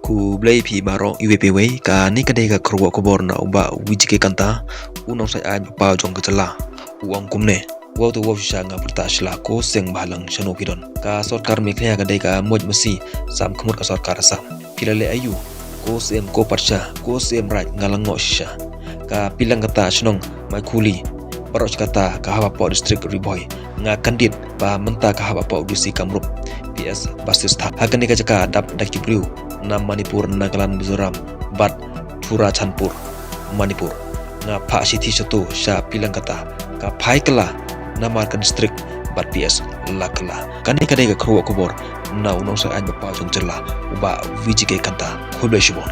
ku blai pi baro iwe ka ni kadai ka kruwa ko bor na uba wijike kanta unong sai ai pa jong ka chala uang kumne wa to wa sha nga purta shla ko seng balang shano pidon ka sarkar me kya kadai ka moj masi sam khumur ka sarkar sa pilale ayu ko sem ko parsha ko sem right ngalango sha ka pilang kata shnong mai khuli baros kata ka hawa po district riboy nga kandid ba menta ka hawa po dusi kamrup PS basis tha hagani ka jaka dap dakibriu na Manipur Nagaland Mizoram bat Pura Chanpur Manipur nga pha sithi satu sha pilang kata ka phai kala na marka district bat PS lakala kani kadai ka khruwa kubor na unong sa an pa jong chela uba vijike kanta khulbe shibon